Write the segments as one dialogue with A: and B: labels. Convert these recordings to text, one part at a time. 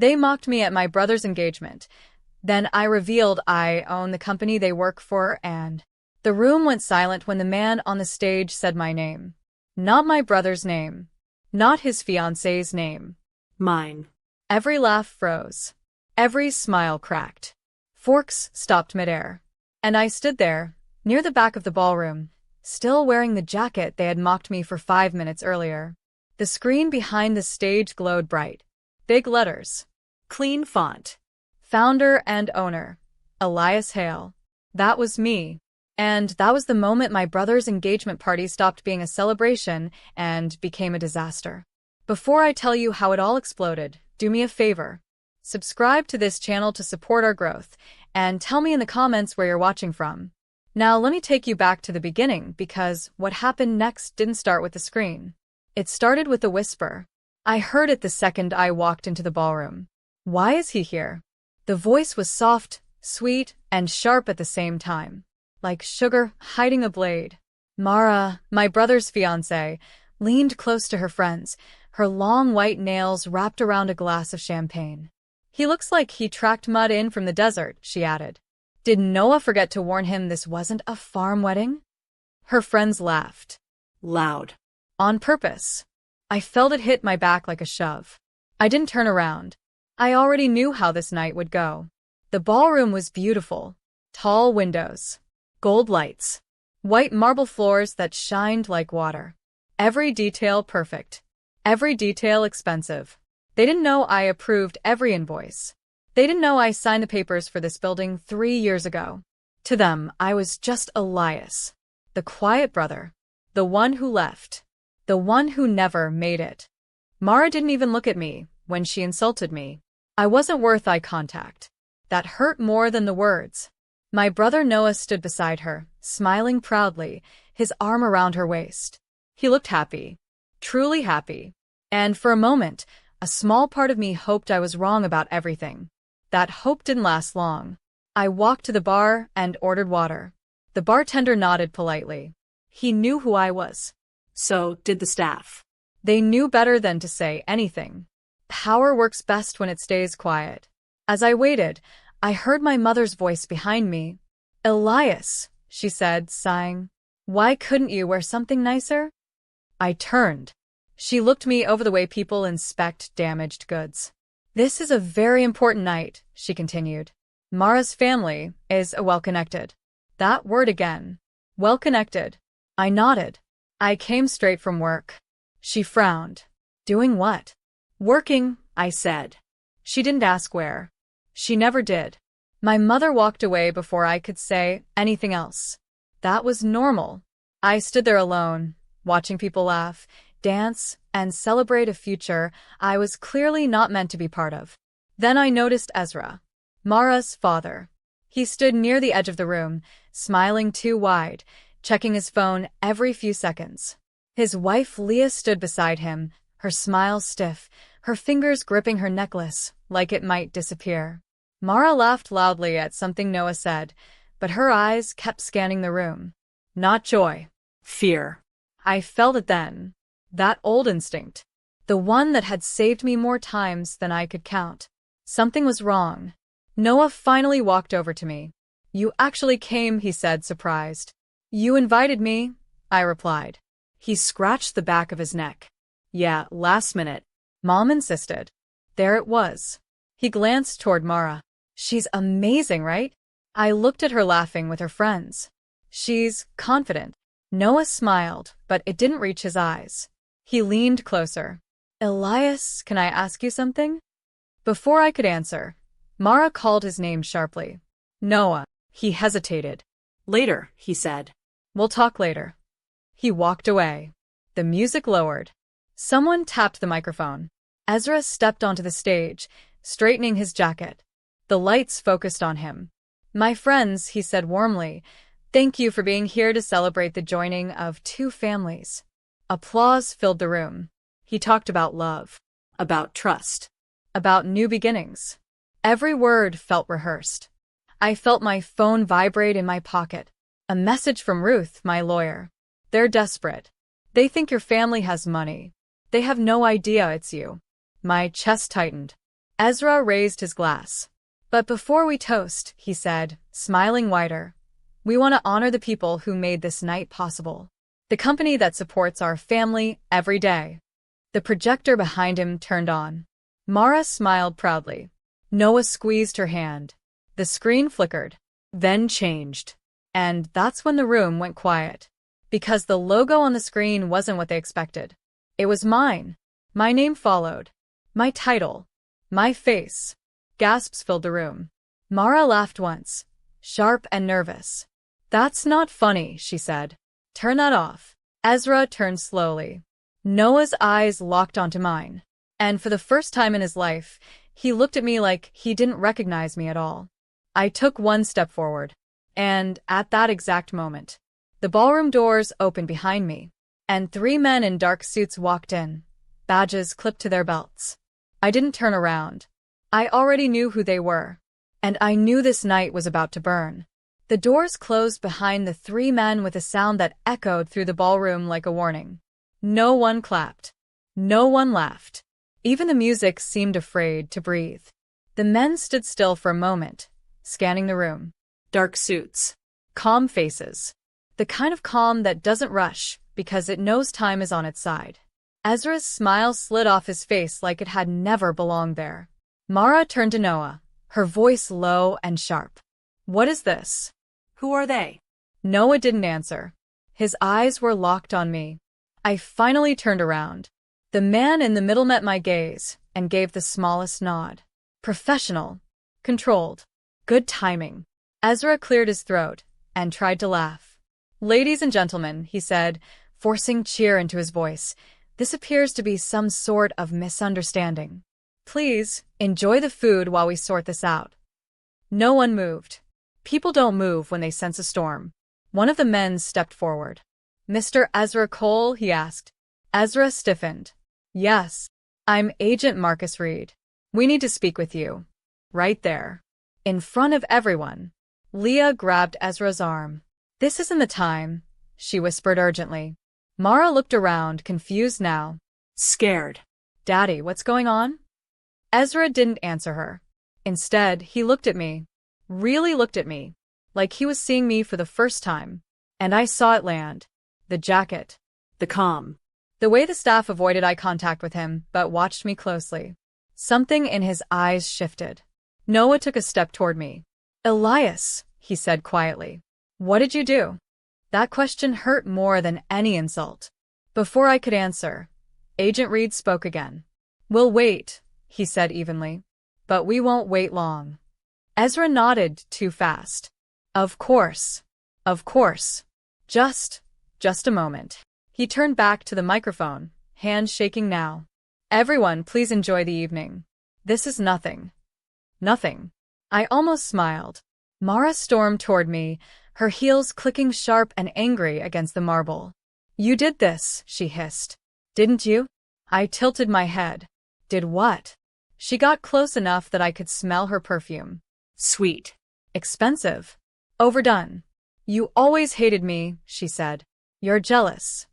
A: They mocked me at my brother's engagement. Then I revealed I own the company they work for, and the room went silent when the man on the stage said my name. Not my brother's name. Not his fiancée's name.
B: Mine.
A: Every laugh froze. Every smile cracked. Forks stopped midair. And I stood there, near the back of the ballroom, still wearing the jacket they had mocked me for 5 minutes earlier. The screen behind the stage glowed bright. Big letters. Clean font. Founder and owner. Elias Hale. That was me. And that was the moment my brother's engagement party stopped being a celebration and became a disaster. Before I tell you how it all exploded, do me a favor. Subscribe to this channel to support our growth, and tell me in the comments where you're watching from. Now let me take you back to the beginning, because what happened next didn't start with the screen. It started with a whisper. I heard it the second I walked into the ballroom. Why is he here? The voice was soft, sweet, and sharp at the same time. Like sugar hiding a blade. Mara, my brother's fiancée, leaned close to her friends, her long white nails wrapped around a glass of champagne. He looks like he tracked mud in from the desert, she added. Did Noah forget to warn him this wasn't a farm wedding? Her friends laughed.
B: Loud.
A: On purpose. I felt it hit my back like a shove. I didn't turn around. I already knew how this night would go. The ballroom was beautiful. Tall windows. Gold lights. White marble floors that shined like water. Every detail perfect. Every detail expensive. They didn't know I approved every invoice. They didn't know I signed the papers for this building 3 years ago. To them, I was just Elias. The quiet brother. The one who left. The one who never made it. Mara didn't even look at me when she insulted me. I wasn't worth eye contact. That hurt more than the words. My brother Noah stood beside her, smiling proudly, his arm around her waist. He looked happy. Truly happy. And for a moment, a small part of me hoped I was wrong about everything. That hope didn't last long. I walked to the bar and ordered water. The bartender nodded politely. He knew who I was.
B: So did the staff.
A: They knew better than to say anything. Power works best when it stays quiet. As I waited, I heard my mother's voice behind me. Elias, she said, sighing. Why couldn't you wear something nicer? I turned. She looked me over the way people inspect damaged goods. This is a very important night, she continued. Mara's family is well-connected. That word again. Well-connected. I nodded. I came straight from work. She frowned. Doing what? Working, I said. She didn't ask where. She never did. My mother walked away before I could say anything else. That was normal. I stood there alone, watching people laugh, dance, and celebrate a future I was clearly not meant to be part of. Then I noticed Ezra, Mara's father. He stood near the edge of the room, smiling too wide, checking his phone every few seconds. His wife Leah stood beside him, her smile stiff, her fingers gripping her necklace like it might disappear. Mara laughed loudly at something Noah said, but her eyes kept scanning the room. Not joy.
B: Fear.
A: I felt it then. That old instinct. The one that had saved me more times than I could count. Something was wrong. Noah finally walked over to me. You actually came, he said, surprised. You invited me, I replied. He scratched the back of his neck. Yeah, last minute. Mom insisted. There it was. He glanced toward Mara. She's amazing, right? I looked at her laughing with her friends. She's confident. Noah smiled, but it didn't reach his eyes. He leaned closer. Elias, can I ask you something? Before I could answer, Mara called his name sharply. Noah. He hesitated.
B: Later, he said.
A: We'll talk later. He walked away. The music lowered. Someone tapped the microphone. Ezra stepped onto the stage, straightening his jacket. The lights focused on him. My friends, he said warmly, thank you for being here to celebrate the joining of 2 families. Applause filled the room. He talked about love.
B: About trust.
A: About new beginnings. Every word felt rehearsed. I felt my phone vibrate in my pocket. A message from Ruth, my lawyer. They're desperate. They think your family has money. They have no idea it's you. My chest tightened. Ezra raised his glass. But before we toast, he said, smiling wider, we want to honor the people who made this night possible. The company that supports our family every day. The projector behind him turned on. Mara smiled proudly. Noah squeezed her hand. The screen flickered, then changed. And that's when the room went quiet. Because the logo on the screen wasn't what they expected. It was mine. My name followed. My title. My face. Gasps filled the room. Mara laughed once, sharp and nervous. That's not funny, she said. Turn that off. Ezra turned slowly. Noah's eyes locked onto mine. And for the first time in his life, he looked at me like he didn't recognize me at all. I took one step forward. And at that exact moment, the ballroom doors opened behind me, and 3 men in dark suits walked in, badges clipped to their belts. I didn't turn around. I already knew who they were, and I knew this night was about to burn. The doors closed behind the 3 men with a sound that echoed through the ballroom like a warning. No one clapped. No one laughed. Even the music seemed afraid to breathe. The men stood still for a moment, scanning the room.
B: Dark suits.
A: Calm faces. The kind of calm that doesn't rush because it knows time is on its side. Ezra's smile slid off his face like it had never belonged there. Mara turned to Noah, her voice low and sharp. What is this?
B: Who are they?
A: Noah didn't answer. His eyes were locked on me. I finally turned around. The man in the middle met my gaze and gave the smallest nod. Professional. Controlled. Good timing. Ezra cleared his throat and tried to laugh. Ladies and gentlemen, he said, forcing cheer into his voice, this appears to be some sort of misunderstanding. Please, enjoy the food while we sort this out. No one moved. People don't move when they sense a storm. One of the men stepped forward. Mr. Ezra Cole, he asked. Ezra stiffened. Yes. I'm Agent Marcus Reed. We need to speak with you. Right there. In front of everyone. Leah grabbed Ezra's arm. This isn't the time, she whispered urgently. Mara looked around, confused now.
B: Scared.
A: Daddy, what's going on? Ezra didn't answer her. Instead, he looked at me. Really looked at me. Like he was seeing me for the first time. And I saw it land. The jacket.
B: The calm.
A: The way the staff avoided eye contact with him, but watched me closely. Something in his eyes shifted. Noah took a step toward me. Elias, he said quietly. What did you do? That question hurt more than any insult. Before I could answer, Agent Reed spoke again. We'll wait, he said evenly. But we won't wait long. Ezra nodded too fast. Of course. Of course. Just a moment. He turned back to the microphone, hands shaking now. Everyone, please enjoy the evening. This is nothing. Nothing. I almost smiled. Mara stormed toward me, her heels clicking sharp and angry against the marble. You did this, she hissed. Didn't you? I tilted my head. Did what? She got close enough that I could smell her perfume.
B: Sweet.
A: Expensive. Overdone. You always hated me, she said. You're jealous.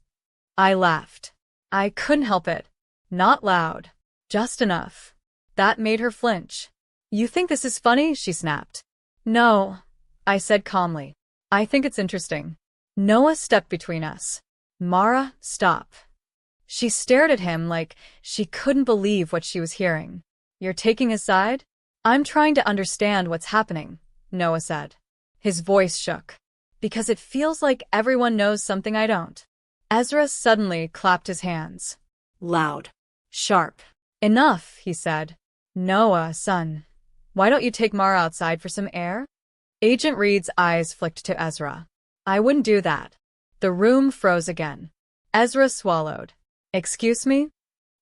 A: I laughed. I couldn't help it. Not loud. Just enough. That made her flinch. You think this is funny? She snapped. No, I said calmly. I think it's interesting. Noah stepped between us. Mara, stop. She stared at him like she couldn't believe what she was hearing. You're taking his side? I'm trying to understand what's happening, Noah said. His voice shook. Because it feels like everyone knows something I don't. Ezra suddenly clapped his hands.
B: Loud.
A: Sharp. Enough, he said. Noah, son. Why don't you take Mara outside for some air? Agent Reed's eyes flicked to Ezra. I wouldn't do that. The room froze again. Ezra swallowed. Excuse me?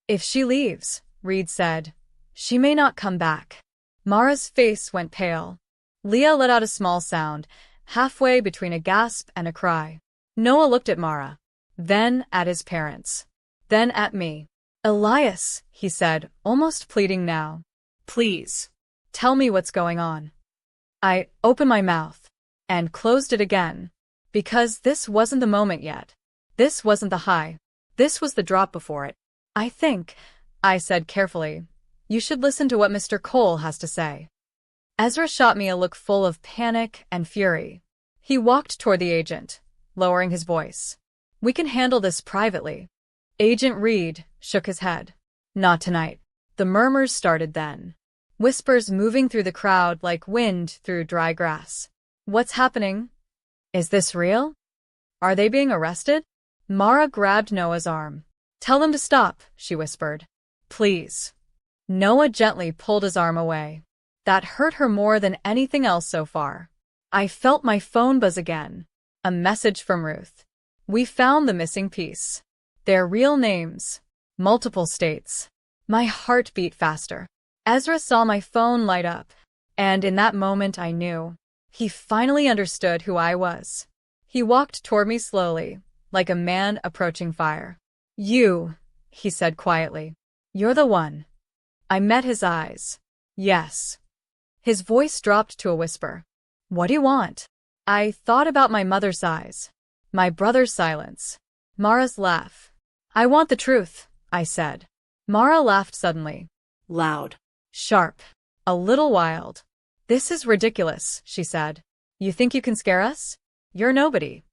A: If she leaves, Reed said, she may not come back. Mara's face went pale. Leah let out a small sound, halfway between a gasp and a cry. Noah looked at Mara, then at his parents, then at me. Elias, he said, almost pleading now. Please. Tell me what's going on. I opened my mouth and closed it again, because this wasn't the moment yet. This wasn't the high. This was the drop before it. I think, I said carefully, You should listen to what Mr. Cole has to say. Ezra shot me a look full of panic and fury. He walked toward the agent, lowering his voice. We can handle this privately. Agent Reed shook his head. Not tonight. The murmurs started then. Whispers moving through the crowd like wind through dry grass. What's happening? Is this real? Are they being arrested? Mara grabbed Noah's arm. Tell them to stop, she whispered. Please. Noah gently pulled his arm away. That hurt her more than anything else so far. I felt my phone buzz again. A message from Ruth. We found the missing piece. Their real names. Multiple states. My heart beat faster. Ezra saw my phone light up, and in that moment I knew. He finally understood who I was. He walked toward me slowly, like a man approaching fire. You, he said quietly. You're the one. I met his eyes. Yes. His voice dropped to a whisper. What do you want? I thought about my mother's eyes. My brother's silence. Mara's laugh. I want the truth, I said. Mara laughed suddenly.
B: Loud.
A: Sharp. A little wild. This is ridiculous, she said. You think you can scare us? You're nobody.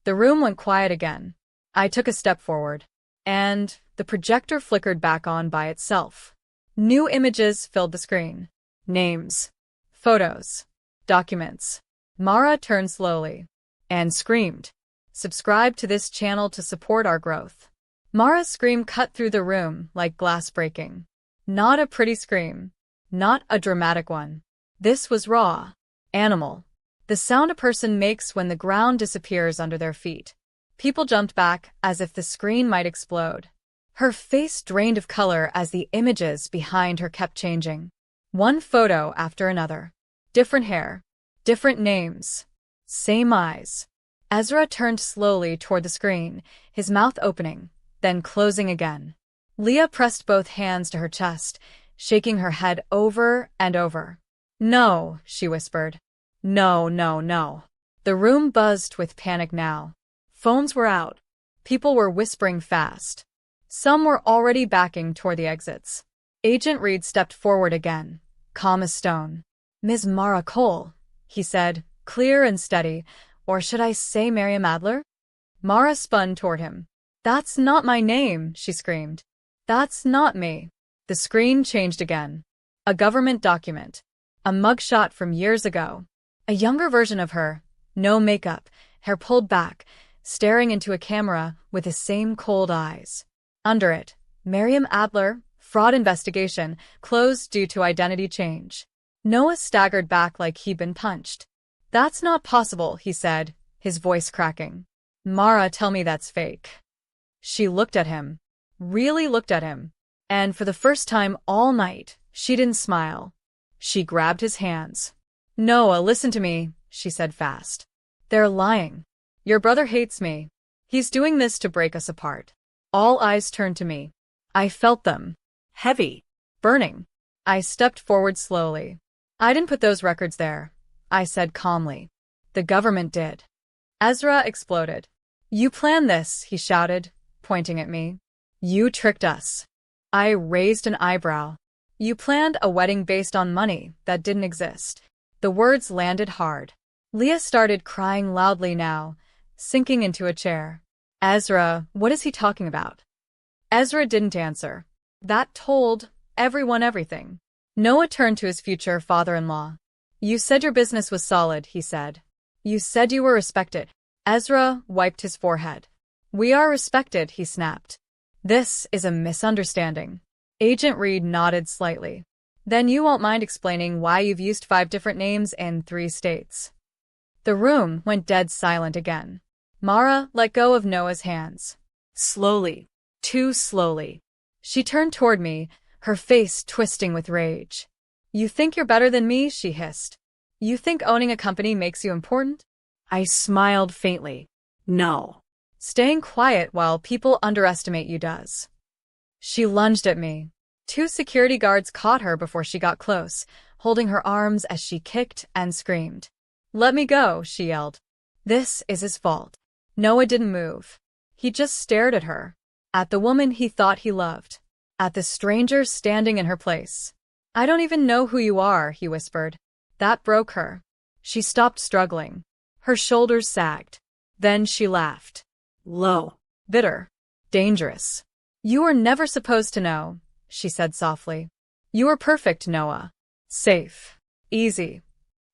A: The room went quiet again. I took a step forward, and the projector flickered back on by itself. New images filled the screen. Names. Photos. Documents. Mara turned slowly and screamed. Subscribe to this channel to support our growth. Mara's scream cut through the room like glass breaking. Not a pretty scream. Not a dramatic one. This was raw. Animal. The sound a person makes when the ground disappears under their feet. People jumped back as if the screen might explode. Her face drained of color as the images behind her kept changing. One photo after another. Different hair. Different names. Same eyes. Ezra turned slowly toward the screen, his mouth opening, then closing again. Leah pressed both hands to her chest, shaking her head over and over. No, she whispered. No, no, no. The room buzzed with panic now. Phones were out. People were whispering fast. Some were already backing toward the exits. Agent Reed stepped forward again, calm as stone. Ms. Mara Cole, he said, clear and steady, or should I say Miriam Adler? Mara spun toward him. That's not my name, she screamed. That's not me. The screen changed again. A government document. A mugshot from years ago. A younger version of her. No makeup, hair pulled back, staring into a camera with the same cold eyes. Under it, Miriam Adler, fraud investigation, closed due to identity change. Noah staggered back like he'd been punched. That's not possible, he said, his voice cracking. Mara, tell me that's fake. She looked at him. Really looked at him. And for the first time all night, she didn't smile. She grabbed his hands. Noah, listen to me, she said fast. They're lying. Your brother hates me. He's doing this to break us apart. All eyes turned to me. I felt them.
B: Heavy.
A: Burning. I stepped forward slowly. I didn't put those records there, I said calmly. The government did. Ezra exploded. You planned this, he shouted, pointing at me. You tricked us. I raised an eyebrow. You planned a wedding based on money that didn't exist. The words landed hard. Leah started crying loudly now, sinking into a chair. Ezra, what is he talking about? Ezra didn't answer. That told everyone everything. Noah turned to his future father-in-law. You said your business was solid, he said. You said you were respected. Ezra wiped his forehead. We are respected, he snapped. This is a misunderstanding. Agent Reed nodded slightly. Then you won't mind explaining why you've used 5 different names in 3 states. The room went dead silent again. Mara let go of Noah's hands. Slowly. Too slowly. She turned toward me, her face twisting with rage. You think you're better than me, she hissed. You think owning a company makes you important? I smiled faintly. No. Staying quiet while people underestimate you does. She lunged at me. 2 security guards caught her before she got close, holding her arms as she kicked and screamed. Let me go, she yelled. This is his fault. Noah didn't move. He just stared at her. At the woman he thought he loved. at the stranger standing in her place. "I don't even know who you are," he whispered. That broke her. She stopped struggling. Her shoulders sagged. Then she laughed.
B: Low.
A: Bitter. Dangerous. "You were never supposed to know," she said softly. "You were perfect, Noah. Safe. Easy."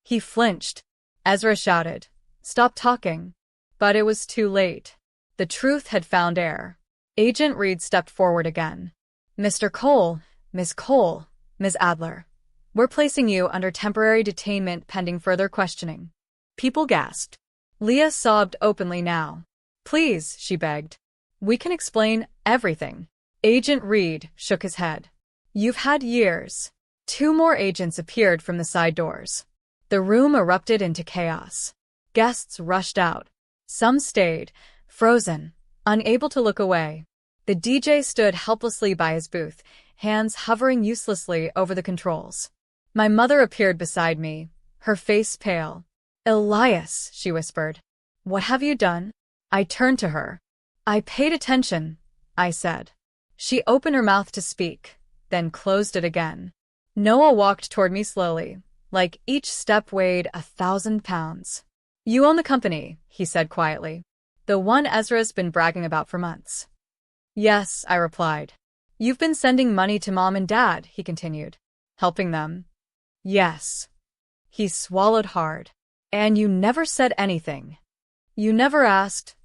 A: He flinched. Ezra shouted, "Stop talking." But it was too late. The truth had found air. Agent Reed stepped forward again. "Mr. Cole, Miss Cole, Ms. Adler. We're placing you under temporary detainment pending further questioning." People gasped. Leah sobbed openly now. "Please," she begged. "We can explain everything." Agent Reed shook his head. "You've had years." 2 more agents appeared from the side doors. The room erupted into chaos. Guests rushed out. Some stayed, frozen, unable to look away. The DJ stood helplessly by his booth, hands hovering uselessly over the controls. My mother appeared beside me, her face pale. "Elias," she whispered. "What have you done?" I turned to her. "I paid attention," I said. She opened her mouth to speak, then closed it again. Noah walked toward me slowly, like each step weighed 1,000 pounds. "You own the company," he said quietly. "The one Ezra's been bragging about for months." "Yes," I replied. "You've been sending money to Mom and Dad," he continued. "Helping them?" "Yes." He swallowed hard. "And you never said anything." "You never asked,"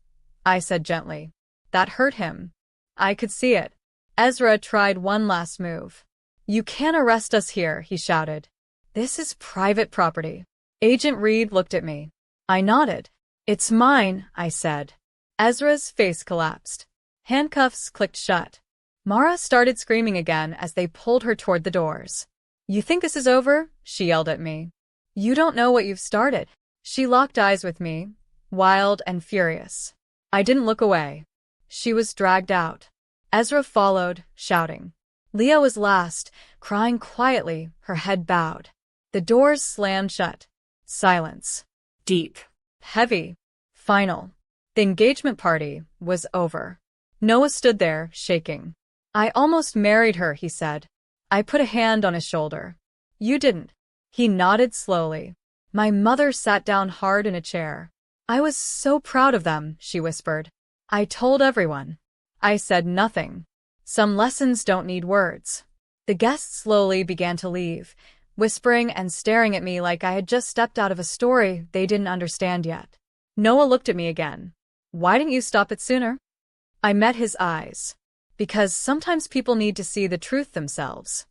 A: I said gently. That hurt him. I could see it. Ezra tried one last move. "You can't arrest us here," he shouted. "This is private property." Agent Reed looked at me. I nodded. "It's mine," I said. Ezra's face collapsed. Handcuffs clicked shut. Mara started screaming again as they pulled her toward the doors. "You think this is over?" she yelled at me. "You don't know what you've started." She locked eyes with me, wild and furious. I didn't look away. She was dragged out. Ezra followed, shouting. Leah was last, crying quietly, her head bowed. The doors slammed shut. Silence.
B: Deep.
A: Heavy. Final. The engagement party was over. Noah stood there, shaking. "I almost married her," he said. I put a hand on his shoulder. "You didn't." He nodded slowly. My mother sat down hard in a chair. "I was so proud of them," she whispered. "I told everyone." I said nothing. Some lessons don't need words. The guests slowly began to leave, whispering and staring at me like I had just stepped out of a story they didn't understand yet. Noah looked at me again. "Why didn't you stop it sooner?" I met his eyes. "Because sometimes people need to see the truth themselves."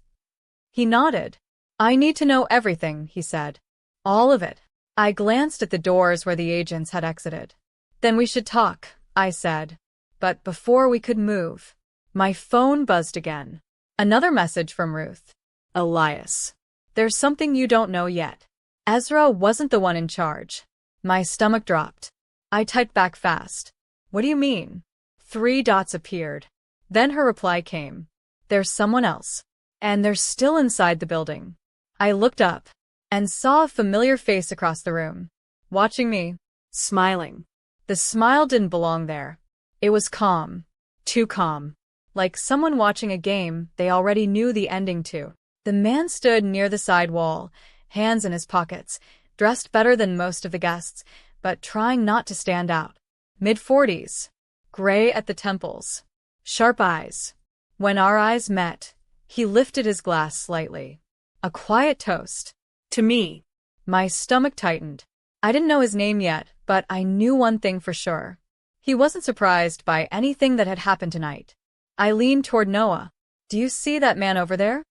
A: He nodded. "I need to know everything," he said. "All of it." I glanced at the doors where the agents had exited. "Then we should talk," I said. But before we could move, my phone buzzed again. Another message from Ruth. "Elias. There's something you don't know yet. Ezra wasn't the one in charge." My stomach dropped. I typed back fast. "What do you mean?" 3 dots appeared. Then her reply came. "There's someone else. And they're still inside the building." I looked up and saw a familiar face across the room, watching me, smiling. The smile didn't belong there. It was calm. Too calm. Like someone watching a game they already knew the ending to. The man stood near the side wall, hands in his pockets, dressed better than most of the guests, but trying not to stand out. Mid-40s. Gray at the temples. Sharp eyes. When our eyes met, he lifted his glass slightly. A quiet toast. To me. My stomach tightened. I didn't know his name yet, but I knew one thing for sure. He wasn't surprised by anything that had happened tonight. I leaned toward Noah. "Do you see that man over there?"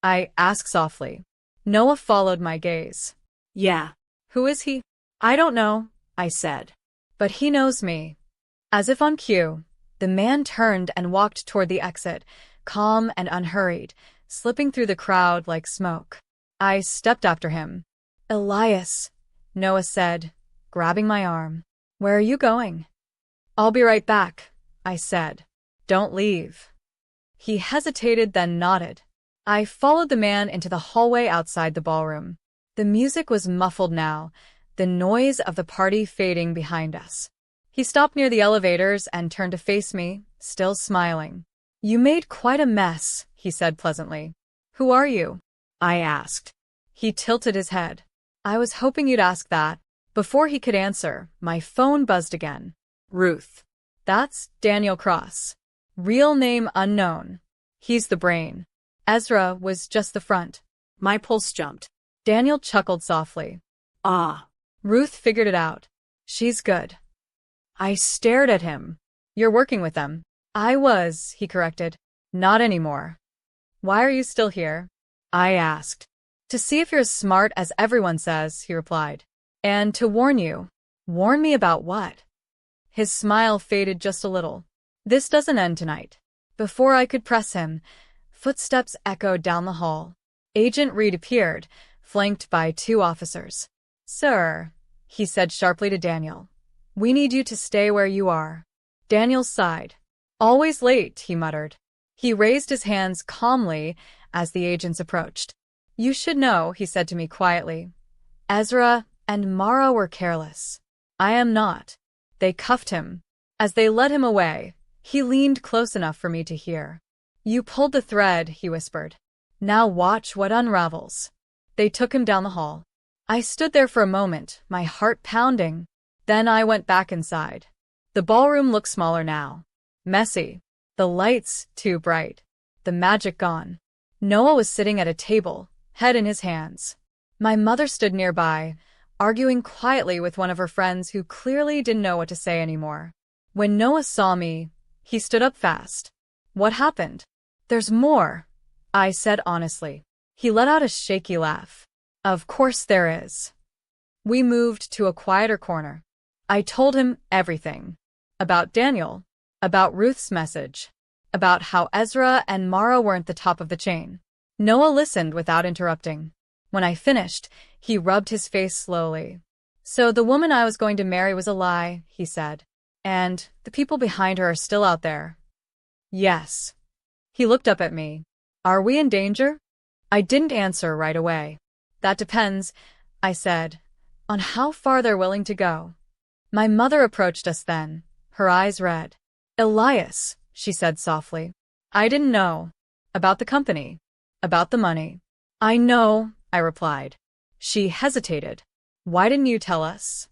A: I asked softly. Noah followed my gaze.
B: Yeah.
A: "Who is he?" "I don't know," I said. "But he knows me." As if on cue, the man turned and walked toward the exit, calm and unhurried, slipping through the crowd like smoke. I stepped after him. "Elias," Noah said, grabbing my arm. "Where are you going?" "I'll be right back," I said. "Don't leave." He hesitated, then nodded. I followed the man into the hallway outside the ballroom. The music was muffled now, the noise of the party fading behind us. He stopped near the elevators and turned to face me, still smiling. You made quite a mess, he said pleasantly. Who are you? I asked. He tilted his head. I was hoping you'd ask that. Before he could answer, my phone buzzed again. Ruth. That's Daniel Cross. Real name unknown. He's the brain. Ezra was just the front.
B: My pulse jumped.
A: Daniel chuckled softly.
B: Ah.
A: Ruth figured it out. She's good. I stared at him. You're working with them. I was, he corrected. Not anymore. Why are you still here? I asked. To see if you're as smart as everyone says, he replied. And to warn you. Warn me about what? His smile faded just a little. This doesn't end tonight. Before I could press him, footsteps echoed down the hall. Agent Reed appeared, flanked by 2 officers. Sir, he said sharply to Daniel. We need you to stay where you are. Daniel sighed. Always late, he muttered. He raised his hands calmly as the agents approached. You should know, he said to me quietly. Ezra and Mara were careless. I am not. They cuffed him. As they led him away, he leaned close enough for me to hear. You pulled the thread, he whispered. Now watch what unravels. They took him down the hall. I stood there for a moment, my heart pounding. Then I went back inside. The ballroom looked smaller now. Messy. The lights too bright. The magic gone. Noah was sitting at a table, head in his hands. My mother stood nearby, arguing quietly with one of her friends who clearly didn't know what to say anymore. When Noah saw me, he stood up fast. What happened? There's more, I said honestly. He let out a shaky laugh. Of course there is. We moved to a quieter corner. I told him everything. About Daniel. About Ruth's message. About how Ezra and Mara weren't the top of the chain. Noah listened without interrupting. When I finished, he rubbed his face slowly. So the woman I was going to marry was a lie, he said. And the people behind her are still out there. Yes. He looked up at me. Are we in danger? I didn't answer right away. That depends, I said, on how far they're willing to go. My mother approached us then, her eyes red. Elias, she said softly. I didn't know. About the company. About the money. I know, I replied. She hesitated. Why didn't you tell us?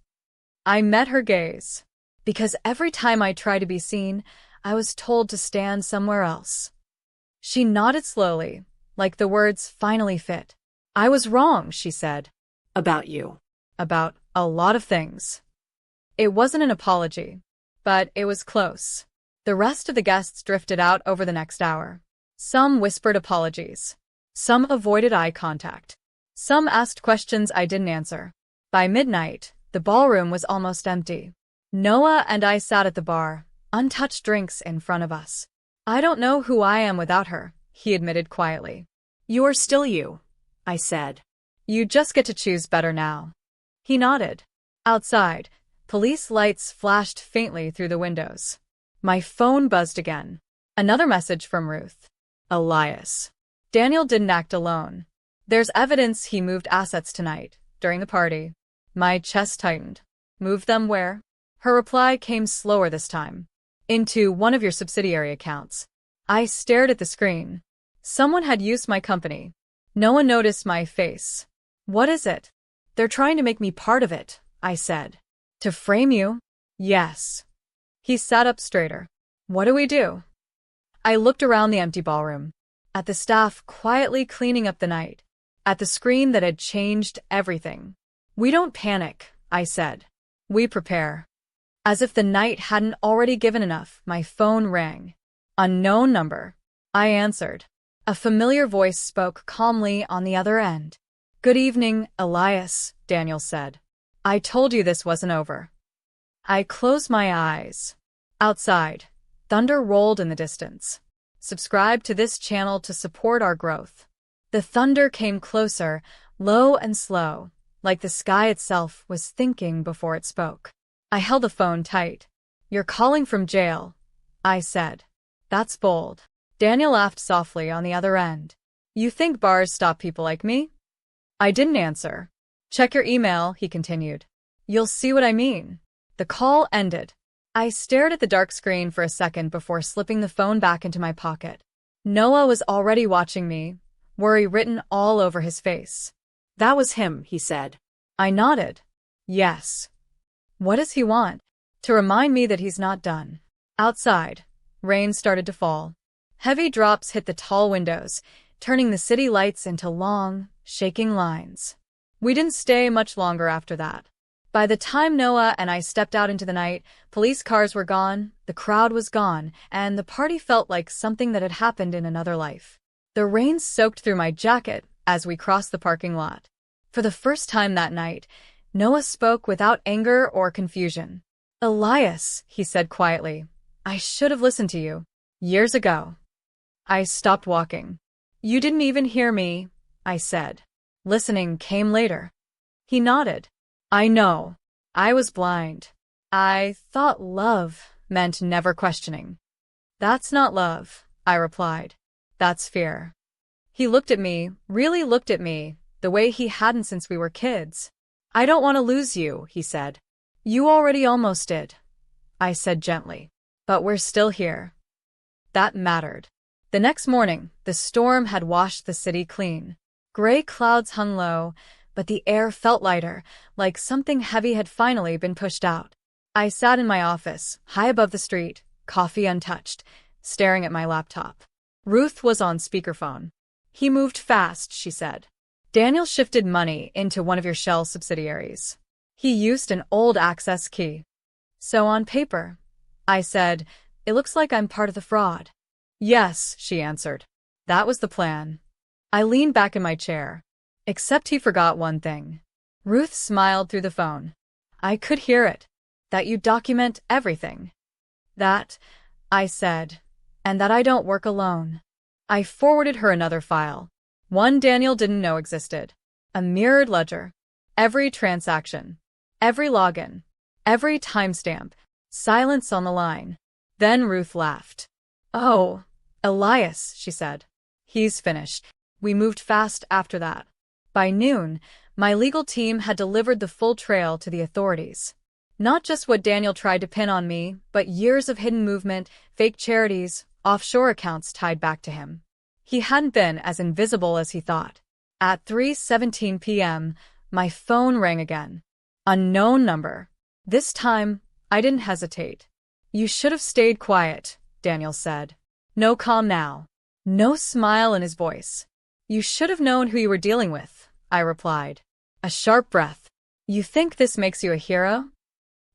A: I met her gaze. Because every time I tried to be seen, I was told to stand somewhere else. She nodded slowly, like the words finally fit. I was wrong, she said.
B: About you.
A: About a lot of things. It wasn't an apology, but it was close. The rest of the guests drifted out over the next hour. Some whispered apologies. Some avoided eye contact. Some asked questions I didn't answer. By midnight, the ballroom was almost empty. Noah and I sat at the bar, untouched drinks in front of us. I don't know who I am without her, he admitted quietly.
B: You are still you, I said.
A: You just get to choose better now. He nodded. Outside, police lights flashed faintly through the windows. My phone buzzed again. Another message from Ruth. Elias. Daniel didn't act alone. There's evidence he moved assets tonight, during the party. My chest tightened. Moved them where? Her reply came slower this time. Into one of your subsidiary accounts. I stared at the screen. Someone had used my company. No one noticed my face. What is it? They're trying to make me part of it, I said. To frame you? Yes. He sat up straighter. What do we do? I looked around the empty ballroom. At the staff quietly cleaning up the night. At the screen that had changed everything. We don't panic, I said. We prepare. As if the night hadn't already given enough, my phone rang. Unknown number. I answered. A familiar voice spoke calmly on the other end. Good evening, Elias, Daniel said. I told you this wasn't over. I closed my eyes. Outside, thunder rolled in the distance. Subscribe to this channel to support our growth. The thunder came closer, low and slow, like the sky itself was thinking before it spoke. I held the phone tight. You're calling from jail, I said. That's bold. Daniel laughed softly on the other end. You think bars stop people like me? I didn't answer. Check your email, he continued. You'll see what I mean. The call ended. I stared at the dark screen for a second before slipping the phone back into my pocket. Noah was already watching me, worry written all over his face.
B: That was him, he said.
A: I nodded. Yes. What does he want? To remind me that he's not done. Outside, rain started to fall. Heavy drops hit the tall windows, turning the city lights into long, shaking lines. We didn't stay much longer after that. By the time Noah and I stepped out into the night, police cars were gone, the crowd was gone, and the party felt like something that had happened in another life. The rain soaked through my jacket as we crossed the parking lot. For the first time that night, Noah spoke without anger or confusion. Elias, he said quietly, I should have listened to you. Years ago. I stopped walking. You didn't even hear me, I said. Listening came later. He nodded. I know. I was blind. I thought love meant never questioning. That's not love, I replied. That's fear. He looked at me, really looked at me, the way he hadn't since we were kids. I don't want to lose you, he said. You already almost did, I said gently. But we're still here. That mattered. The next morning, the storm had washed the city clean. Gray clouds hung low, but the air felt lighter, like something heavy had finally been pushed out. I sat in my office, high above the street, coffee untouched, staring at my laptop. Ruth was on speakerphone. He moved fast, she said. Daniel shifted money into one of your Shell subsidiaries. He used an old access key. So on paper, I said, it looks like I'm part of the fraud. Yes, she answered. That was the plan. I leaned back in my chair. Except he forgot one thing. Ruth smiled through the phone. I could hear it. That you document everything. That, I said, and that I don't work alone. I forwarded her another file. One Daniel didn't know existed. A mirrored ledger. Every transaction. Every login. Every timestamp. Silence on the line. Then Ruth laughed. Oh, Elias, she said. He's finished. We moved fast after that. By noon, my legal team had delivered the full trail to the authorities. Not just what Daniel tried to pin on me, but years of hidden movement, fake charities, offshore accounts tied back to him. He hadn't been as invisible as he thought. At 3:17 p.m., my phone rang again. Unknown number. This time, I didn't hesitate. You should have stayed quiet, Daniel said. No calm now. No smile in his voice. You should have known who you were dealing with, I replied. A sharp breath. You think this makes you a hero?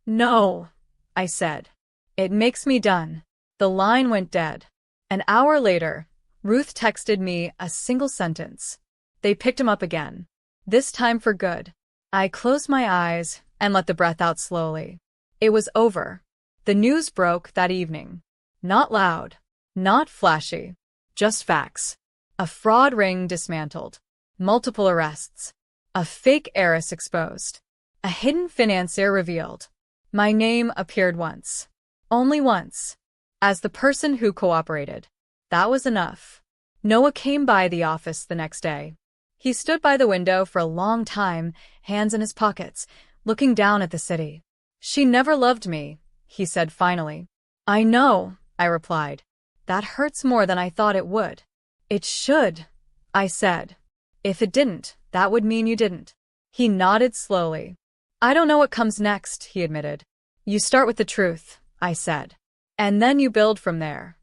A: No, I said. It makes me done. The line went dead. An hour later, Ruth texted me a single sentence. They picked him up again. This time for good. I closed my eyes and let the breath out slowly. It was over. The news broke that evening. Not loud. Not flashy. Just facts. A fraud ring dismantled. Multiple arrests. A fake heiress exposed. A hidden financier revealed. My name appeared once. Only once. As the person who cooperated. That was enough. Noah came by the office the next day. He stood by the window for a long time, hands in his pockets, looking down at the city. She never loved me, he said finally. I know, I replied. That hurts more than I thought it would. It should, I said. If it didn't, that would mean you didn't. He nodded slowly. I don't know what comes next, he admitted. You start with the truth, I said. And then you build from there.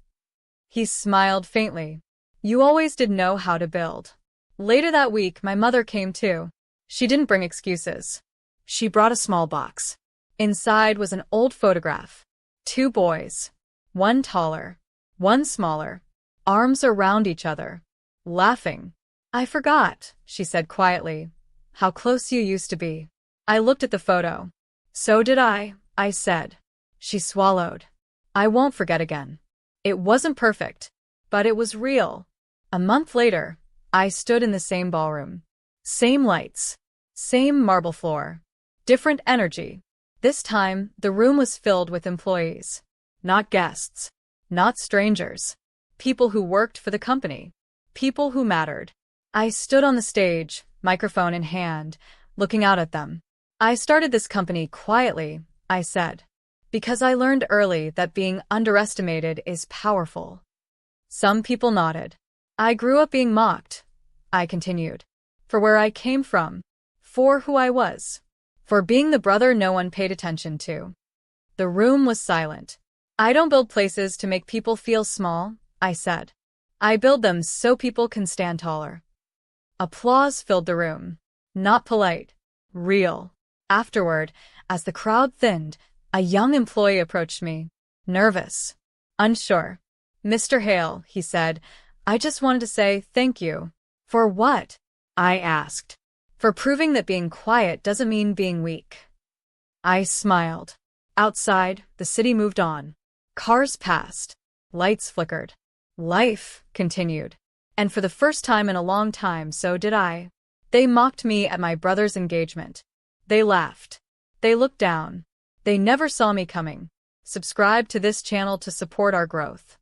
A: He smiled faintly. You always did know how to build. Later that week, my mother came too. She didn't bring excuses. She brought a small box. Inside was an old photograph. 2 boys. One taller. One smaller. Arms around each other. Laughing. I forgot, she said quietly, how close you used to be. I looked at the photo. So did I said. She swallowed. I won't forget again. It wasn't perfect, but it was real. A month later, I stood in the same ballroom. Same lights. Same marble floor. Different energy. This time, the room was filled with employees. Not guests. Not strangers. People who worked for the company. People who mattered. I stood on the stage, microphone in hand, looking out at them. I started this company quietly, I said. Because I learned early that being underestimated is powerful. Some people nodded. I grew up being mocked, I continued. For where I came from. For who I was. For being the brother no one paid attention to. The room was silent. I don't build places to make people feel small, I said. I build them so people can stand taller. Applause filled the room. Not polite. Real. Afterward, as the crowd thinned, a young employee approached me. Nervous. Unsure. Mr. Hale, he said, I just wanted to say thank you. For what? I asked. For proving that being quiet doesn't mean being weak. I smiled. Outside, the city moved on. Cars passed. Lights flickered. Life continued. And for the first time in a long time, so did I. They mocked me at my brother's engagement. They laughed. They looked down. They never saw me coming. Subscribe to this channel to support our growth.